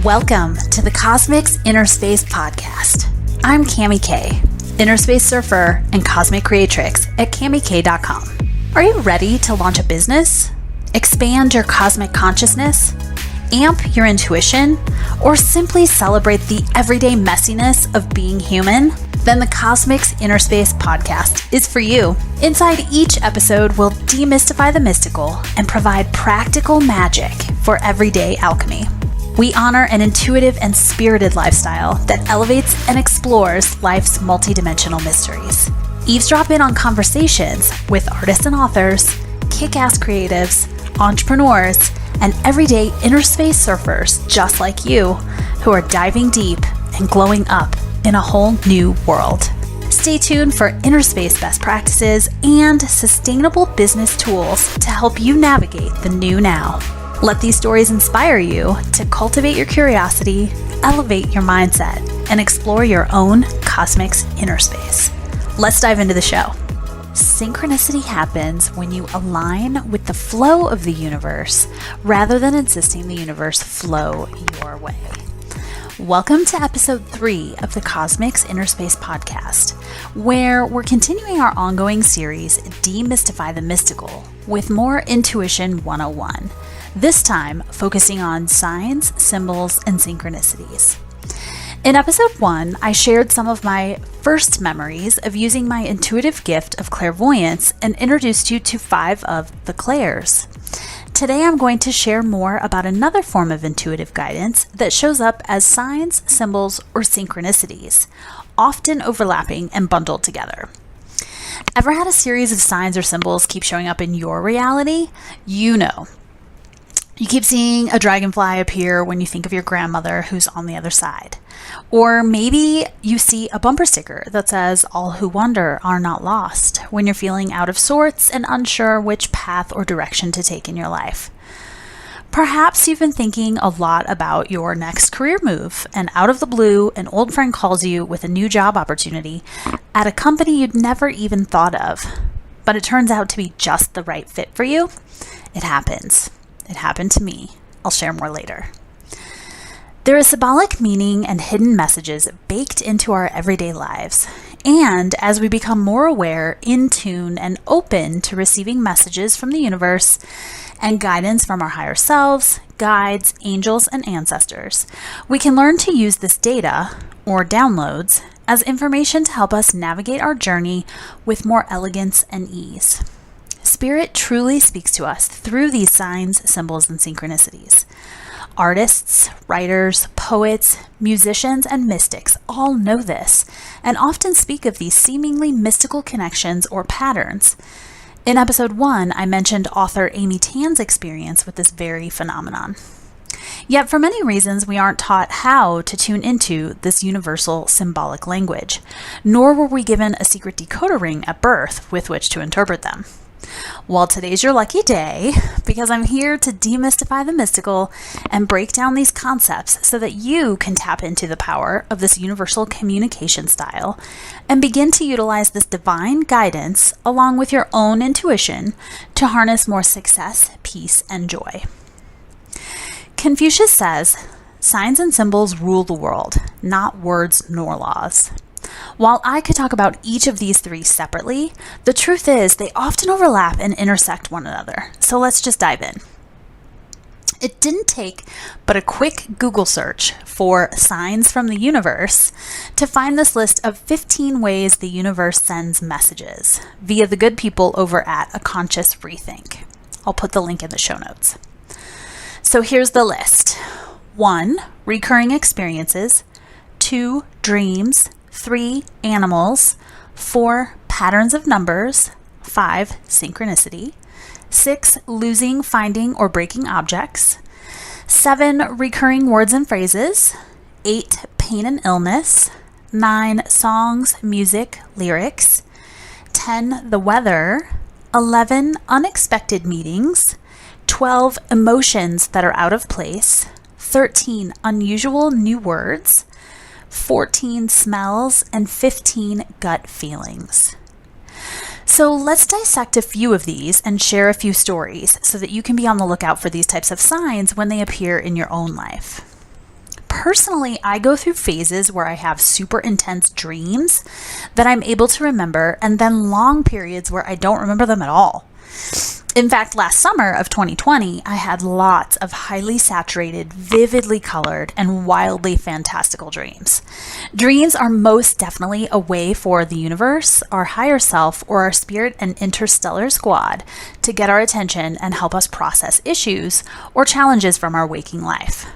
Welcome to the Cosmix Innerspace Podcast. I'm Cami K, Innerspace Surfer and Cosmic Creatrix at CamiK.com. Are you ready to launch a business, expand your cosmic consciousness, amp your intuition, or simply celebrate the everyday messiness of being human? Then the Cosmix Innerspace Podcast is for you. Inside each episode, we'll demystify the mystical and provide practical magic for everyday alchemy. We honor an intuitive and spirited lifestyle that elevates and explores life's multidimensional mysteries. Eavesdrop in on conversations with artists and authors, kick-ass creatives, entrepreneurs, and everyday innerspace surfers just like you who are diving deep and glowing up in a whole new world. Stay tuned for innerspace best practices and sustainable business tools to help you navigate the new now. Let these stories inspire you to cultivate your curiosity, elevate your mindset, and explore your own Cosmix Innerspace. Let's dive into the show. Synchronicity happens when you align with the flow of the universe rather than insisting the universe flow your way. Welcome to episode 3 of the Cosmix Innerspace Podcast, where we're continuing our ongoing series, Demystify the Mystical, with more Intuition 101. This time, focusing on signs, symbols, and synchronicities. In episode 1, I shared some of my first memories of using my intuitive gift of clairvoyance and introduced you to 5 of the Clairs. Today, I'm going to share more about another form of intuitive guidance that shows up as signs, symbols, or synchronicities, often overlapping and bundled together. Ever had a series of signs or symbols keep showing up in your reality? You know. You keep seeing a dragonfly appear when you think of your grandmother who's on the other side. Or maybe you see a bumper sticker that says, "All who wander are not lost," when you're feeling out of sorts and unsure which path or direction to take in your life. Perhaps you've been thinking a lot about your next career move, and out of the blue, an old friend calls you with a new job opportunity at a company you'd never even thought of. But it turns out to be just the right fit for you. It happens. It happened to me. I'll share more later. There is symbolic meaning and hidden messages baked into our everyday lives. And as we become more aware, in tune, and open to receiving messages from the universe and guidance from our higher selves, guides, angels, and ancestors, we can learn to use this data, or downloads, as information to help us navigate our journey with more elegance and ease. Spirit truly speaks to us through these signs, symbols, and synchronicities. Artists, writers, poets, musicians, and mystics all know this and often speak of these seemingly mystical connections or patterns. In episode 1, I mentioned author Amy Tan's experience with this very phenomenon. Yet for many reasons, we aren't taught how to tune into this universal symbolic language, nor were we given a secret decoder ring at birth with which to interpret them. Well, today's your lucky day because I'm here to demystify the mystical and break down these concepts so that you can tap into the power of this universal communication style and begin to utilize this divine guidance along with your own intuition to harness more success, peace, and joy. Confucius says, "Signs and symbols rule the world, not words nor laws." While I could talk about each of these 3 separately, the truth is they often overlap and intersect one another. So let's just dive in. It didn't take but a quick Google search for signs from the universe to find this list of 15 ways the universe sends messages via the good people over at A Conscious Rethink. I'll put the link in the show notes. So here's the list. 1, recurring experiences. 2, dreams. 3, animals. 4, patterns of numbers. 5, synchronicity. 6, losing, finding, or breaking objects. 7, recurring words and phrases. 8, pain and illness. 9, songs, music, lyrics. 10, the weather. 11, unexpected meetings. 12, emotions that are out of place. 13, unusual new words. 14, smells, and 15, gut feelings. So let's dissect a few of these and share a few stories so that you can be on the lookout for these types of signs when they appear in your own life. personally, I go through phases where I have super intense dreams that I'm able to remember, and then long periods where I don't remember them at all. In fact, last summer of 2020, I had lots of highly saturated, vividly colored, and wildly fantastical dreams. Dreams are most definitely a way for the universe, our higher self, or our spirit and interstellar squad to get our attention and help us process issues or challenges from our waking life.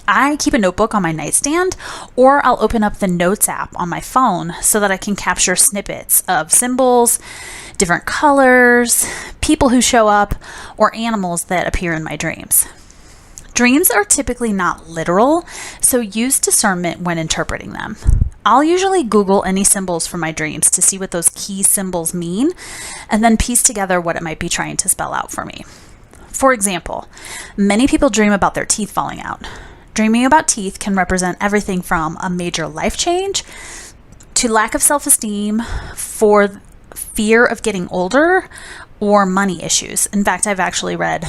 I keep a notebook on my nightstand, or I'll open up the Notes app on my phone so that I can capture snippets of symbols, different colors, people who show up, or animals that appear in my dreams. Dreams are typically not literal, so use discernment when interpreting them. I'll usually Google any symbols for my dreams to see what those key symbols mean, and then piece together what it might be trying to spell out for me. For example, many people dream about their teeth falling out. Dreaming about teeth can represent everything from a major life change to lack of self-esteem, for fear of getting older, or money issues. In fact, I've actually read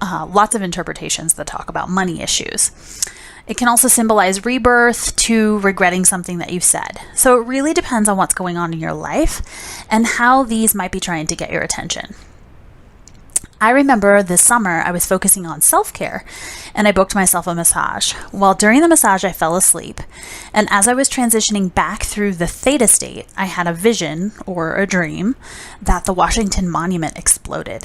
lots of interpretations that talk about money issues. It can also symbolize rebirth to regretting something that you've said. So it really depends on what's going on in your life and how these might be trying to get your attention. I remember this summer I was focusing on self-care and I booked myself a massage. Well, during the massage I fell asleep, and as I was transitioning back through the theta state, I had a vision or a dream that the Washington Monument exploded.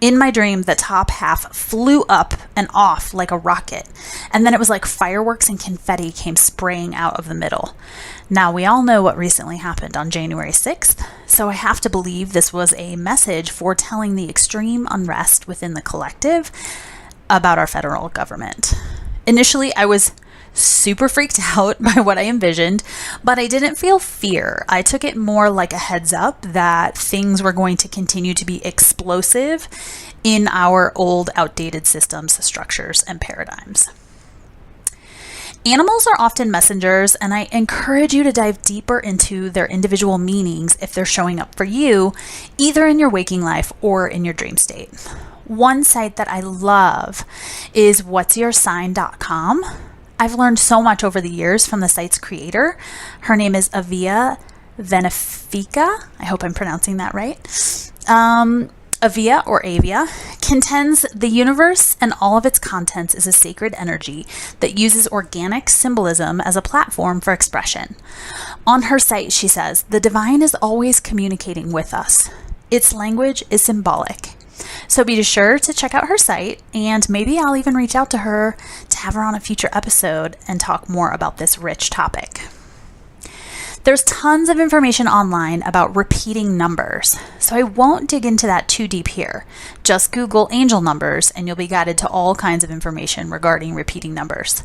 In my dream, the top half flew up and off like a rocket, and then it was like fireworks and confetti came spraying out of the middle. Now, we all know what recently happened on January 6th, so I have to believe this was a message foretelling the extreme unrest within the collective about our federal government. Initially, I was super freaked out by what I envisioned, but I didn't feel fear. I took it more like a heads up that things were going to continue to be explosive in our old, outdated systems, structures, and paradigms. Animals are often messengers, and I encourage you to dive deeper into their individual meanings if they're showing up for you, either in your waking life or in your dream state. One site that I love is whatsyoursign.com. I've learned so much over the years from the site's creator. Her name is Avia Venefica. I hope I'm pronouncing that right. Avia, or Avia, contends the universe and all of its contents is a sacred energy that uses organic symbolism as a platform for expression. On her site, she says, the divine is always communicating with us. Its language is symbolic. So be sure to check out her site, and maybe I'll even reach out to her to have her on a future episode and talk more about this rich topic. There's tons of information online about repeating numbers, so I won't dig into that too deep here. Just Google angel numbers and you'll be guided to all kinds of information regarding repeating numbers.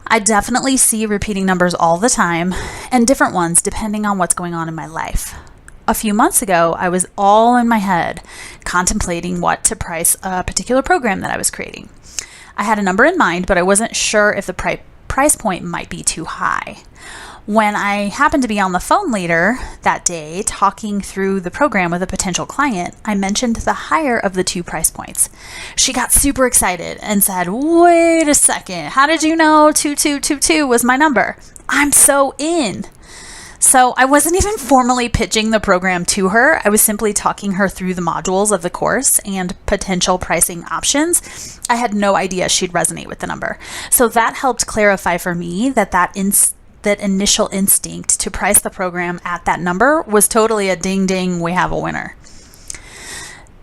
I definitely see repeating numbers all the time, and different ones depending on what's going on in my life. A few months ago, I was all in my head contemplating what to price a particular program that I was creating. I had a number in mind, but I wasn't sure if the price point might be too high. When I happened to be on the phone later that day talking through the program with a potential client, I mentioned the higher of the two price points. She got super excited and said, "Wait a second, how did you know 2222 was my number? I'm so in." So I wasn't even formally pitching the program to her. I was simply talking her through the modules of the course and potential pricing options. I had no idea she'd resonate with the number. So that helped clarify for me that initial instinct to price the program at that number was totally a ding ding, we have a winner.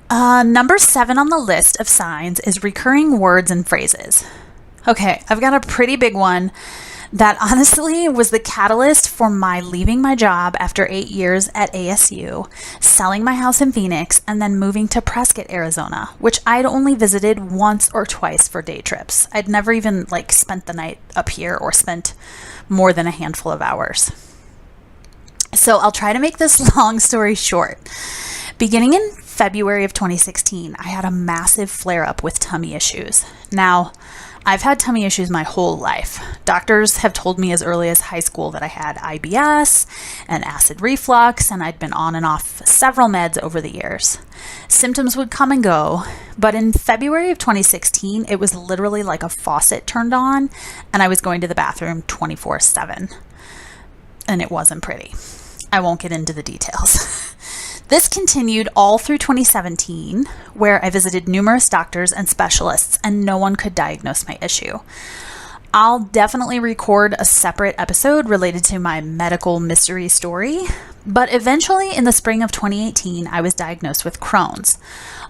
Number 7 on the list of signs is recurring words and phrases. Okay, I've got a pretty big one that honestly was the catalyst for my leaving my job after 8 years at ASU, selling my house in Phoenix, and then moving to Prescott, Arizona, which I'd only visited once or twice for day trips. I'd never even spent the night up here or spent more than a handful of hours. So I'll try to make this long story short. Beginning in February of 2016, I had a massive flare-up with tummy issues. Now, I've had tummy issues my whole life. Doctors have told me as early as high school that I had IBS and acid reflux, and I'd been on and off several meds over the years. Symptoms would come and go, but in February of 2016, it was literally like a faucet turned on, and I was going to the bathroom 24/7. And it wasn't pretty. I won't get into the details. This continued all through 2017, where I visited numerous doctors and specialists, and no one could diagnose my issue. I'll definitely record a separate episode related to my medical mystery story, but eventually in the spring of 2018, I was diagnosed with Crohn's,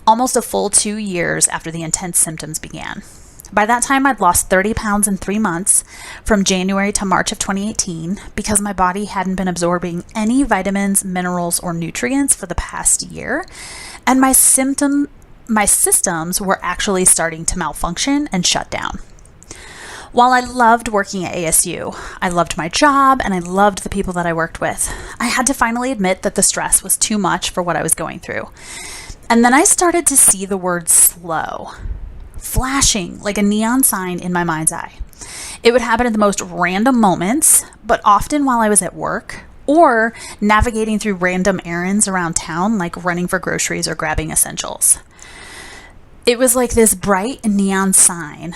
almost a full 2 years after the intense symptoms began. By that time, I'd lost 30 pounds in 3 months, from January to March of 2018, because my body hadn't been absorbing any vitamins, minerals, or nutrients for the past year, and my systems were actually starting to malfunction and shut down. While I loved working at ASU, I loved my job, and I loved the people that I worked with, I had to finally admit that the stress was too much for what I was going through. And then I started to see the word slow flashing like a neon sign in my mind's eye. It would happen at the most random moments, but often while I was at work or navigating through random errands around town, like running for groceries or grabbing essentials. It was like this bright neon sign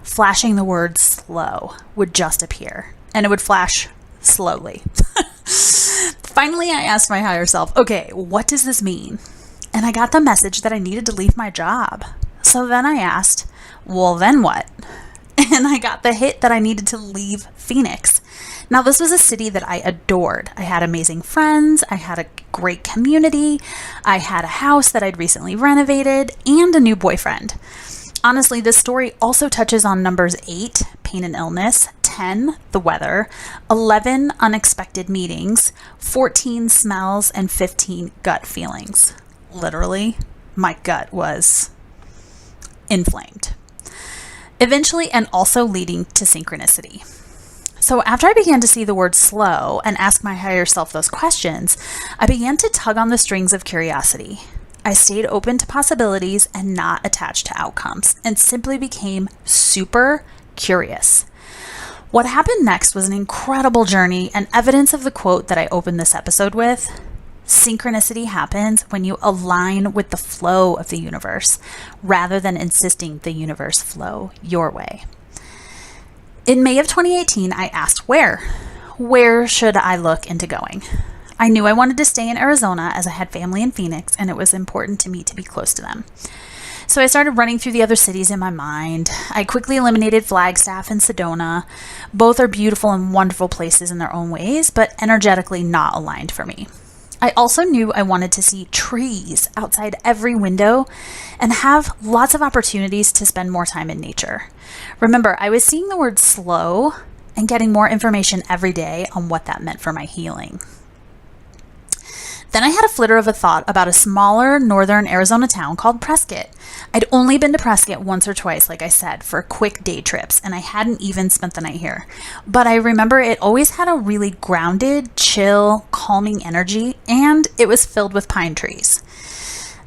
flashing the word slow would just appear, and it would flash slowly. Finally, I asked my higher self, okay, what does this mean? And I got the message that I needed to leave my job. So then I asked, well, then what? And I got the hit that I needed to leave Phoenix. Now, this was a city that I adored. I had amazing friends. I had a great community. I had a house that I'd recently renovated and a new boyfriend. Honestly, this story also touches on numbers 8, pain and illness, 10, the weather, 11, unexpected meetings, 14, smells, and 15, gut feelings. Literally, my gut was inflamed. Eventually, and also leading to synchronicity. So after I began to see the word slow and ask my higher self those questions, I began to tug on the strings of curiosity. I stayed open to possibilities and not attached to outcomes, and simply became super curious. What happened next was an incredible journey and evidence of the quote that I opened this episode with. Synchronicity happens when you align with the flow of the universe rather than insisting the universe flow your way. In May of 2018, I asked where should I look into going? I knew I wanted to stay in Arizona as I had family in Phoenix, and it was important to me to be close to them. So I started running through the other cities in my mind. I quickly eliminated Flagstaff and Sedona. Both are beautiful and wonderful places in their own ways, but energetically not aligned for me. I also knew I wanted to see trees outside every window and have lots of opportunities to spend more time in nature. Remember, I was seeing the word slow and getting more information every day on what that meant for my healing. Then I had a flitter of a thought about a smaller northern Arizona town called Prescott. I'd only been to Prescott once or twice, like I said, for quick day trips, and I hadn't even spent the night here. But I remember it always had a really grounded, chill, calming energy, and it was filled with pine trees.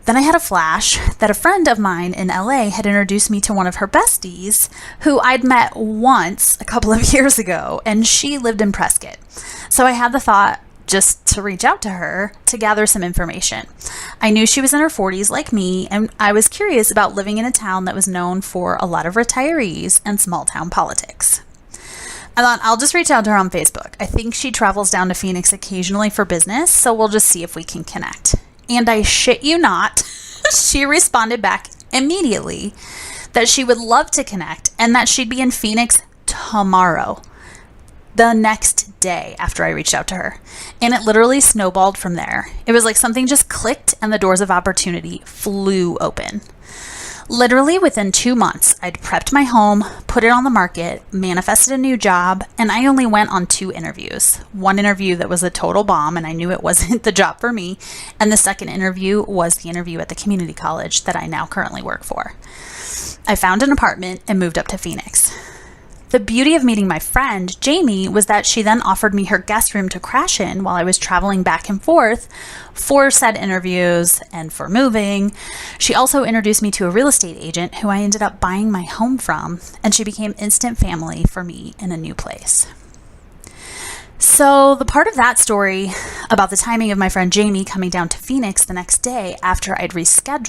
Then I had a flash that a friend of mine in LA had introduced me to one of her besties who I'd met once a couple of years ago, and she lived in Prescott. So I had the thought just to reach out to her to gather some information. I knew she was in her 40s like me, and I was curious about living in a town that was known for a lot of retirees and small town politics. I thought I'll just reach out to her on Facebook. I think she travels down to Phoenix occasionally for business, so we'll just see if we can connect. And I shit you not, she responded back immediately that she would love to connect and that she'd be in Phoenix tomorrow. The next day after I reached out to her. And it literally snowballed from there. It was like something just clicked and the doors of opportunity flew open. Literally within 2 months, I'd prepped my home, put it on the market, manifested a new job, and I only went on 2 interviews. One interview that was a total bomb and I knew it wasn't the job for me. And the second interview was the interview at the community college that I now currently work for. I found an apartment and moved up to Phoenix. The beauty of meeting my friend, Jamie, was that she then offered me her guest room to crash in while I was traveling back and forth for said interviews and for moving. She also introduced me to a real estate agent who I ended up buying my home from, and she became instant family for me in a new place. So the part of that story about the timing of my friend Jamie coming down to Phoenix the next day after I'd reached out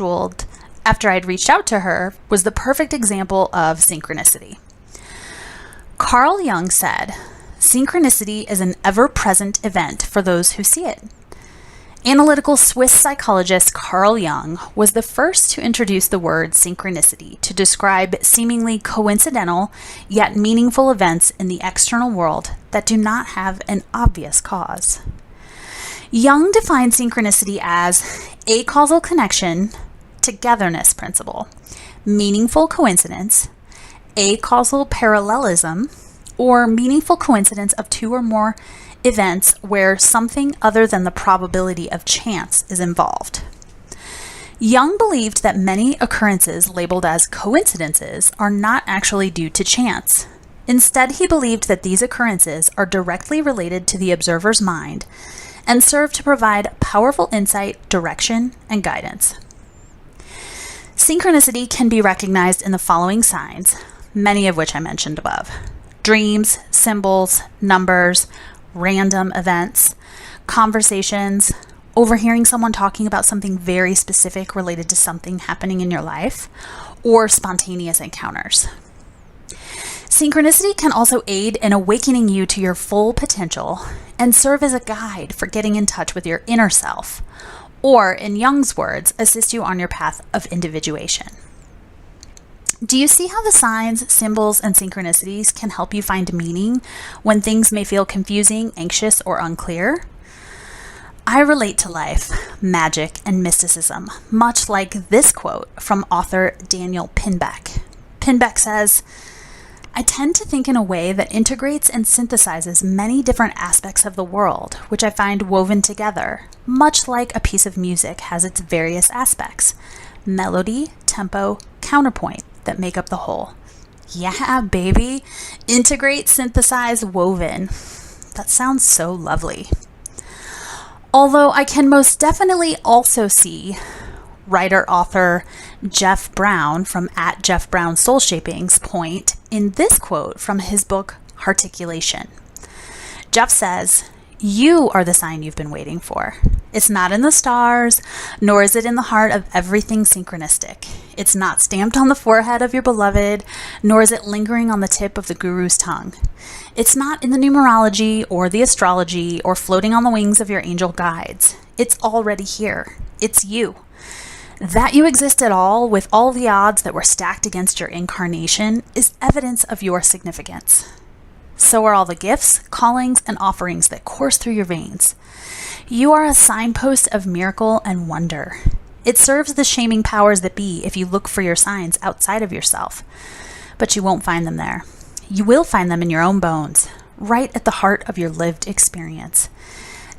to her was the perfect example of synchronicity. Carl Jung said, "Synchronicity is an ever-present event for those who see it." Analytical Swiss psychologist Carl Jung was the first to introduce the word synchronicity to describe seemingly coincidental yet meaningful events in the external world that do not have an obvious cause. Jung defined synchronicity as a causal connection, togetherness principle, meaningful coincidence, a causal parallelism, or meaningful coincidence of two or more events where something other than the probability of chance is involved. Jung believed that many occurrences labeled as coincidences are not actually due to chance. Instead, he believed that these occurrences are directly related to the observer's mind and serve to provide powerful insight, direction, and guidance. Synchronicity can be recognized in the following signs, many of which I mentioned above: dreams, symbols, numbers, random events, conversations, overhearing someone talking about something very specific related to something happening in your life, or spontaneous encounters. Synchronicity can also aid in awakening you to your full potential and serve as a guide for getting in touch with your inner self, or, in Jung's words, assist you on your path of individuation. Do you see how the signs, symbols, and synchronicities can help you find meaning when things may feel confusing, anxious, or unclear? I relate to life, magic, and mysticism, much like this quote from author Daniel Pinbeck. Pinbeck says, "I tend to think in a way that integrates and synthesizes many different aspects of the world, which I find woven together, much like a piece of music has its various aspects, melody, tempo, counterpoint, that make up the whole." Yeah, baby. Integrate, synthesize, woven. That sounds so lovely. Although I can most definitely also see writer-author Jeff Brown from @JeffBrownSoulShaping's point in this quote from his book, Hearticulation. Jeff says, "You are the sign you've been waiting for. It's not in the stars, nor is it in the heart of everything synchronistic. It's not stamped on the forehead of your beloved, nor is it lingering on the tip of the guru's tongue. It's not in the numerology or the astrology or floating on the wings of your angel guides. It's already here. It's you. That you exist at all, with all the odds that were stacked against your incarnation, is evidence of your significance. So are all the gifts, callings, and offerings that course through your veins. You are a signpost of miracle and wonder. It serves the shaming powers that be if you look for your signs outside of yourself, but you won't find them there. You will find them in your own bones, right at the heart of your lived experience.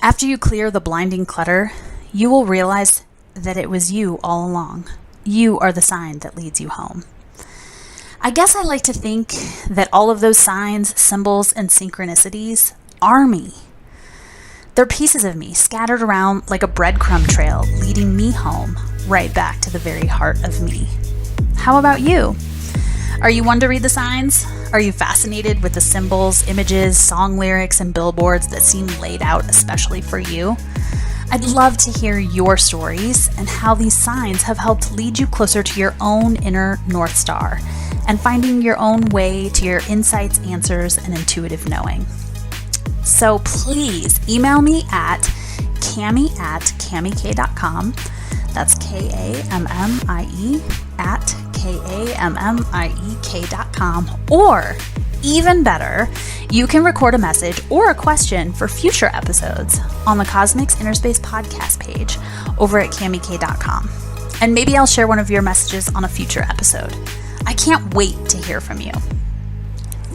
After you clear the blinding clutter, you will realize that it was you all along. You are the sign that leads you home." I guess I like to think that all of those signs, symbols, and synchronicities are me. They're pieces of me scattered around like a breadcrumb trail, leading me home, right back to the very heart of me. How about you? Are you one to read the signs? Are you fascinated with the symbols, images, song lyrics, and billboards that seem laid out especially for you? I'd love to hear your stories and how these signs have helped lead you closer to your own inner North Star and finding your own way to your insights, answers, and intuitive knowing. So please email me at Cammie@CammieK.com. That's KAMMIE at KAMMIEK.com. Or even better, you can record a message or a question for future episodes on the Cosmix Innerspace Podcast page over at CammieK.com. And maybe I'll share one of your messages on a future episode. I can't wait to hear from you.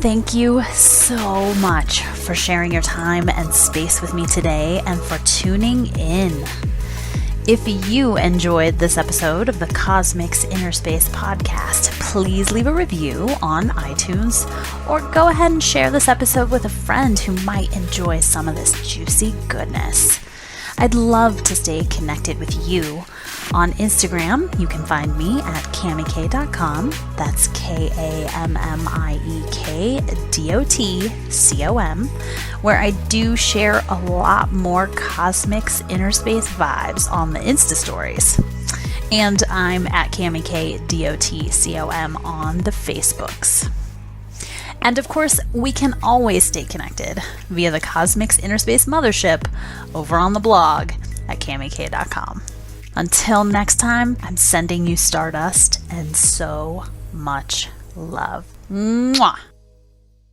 Thank you so much for sharing your time and space with me today and for tuning in. If you enjoyed this episode of the Cosmix Innerspace Podcast, please leave a review on iTunes or go ahead and share this episode with a friend who might enjoy some of this juicy goodness. I'd love to stay connected with you. On Instagram, you can find me at CamiK.com. That's KAMMIEKDOTCOM, where I do share a lot more Cosmix Innerspace vibes on the Insta stories. And I'm at CamiKDOTCOM on the Facebooks. And of course, we can always stay connected via the Cosmix Innerspace Mothership over on the blog at CamiK.com. Until next time, I'm sending you stardust and so much love. Mwah!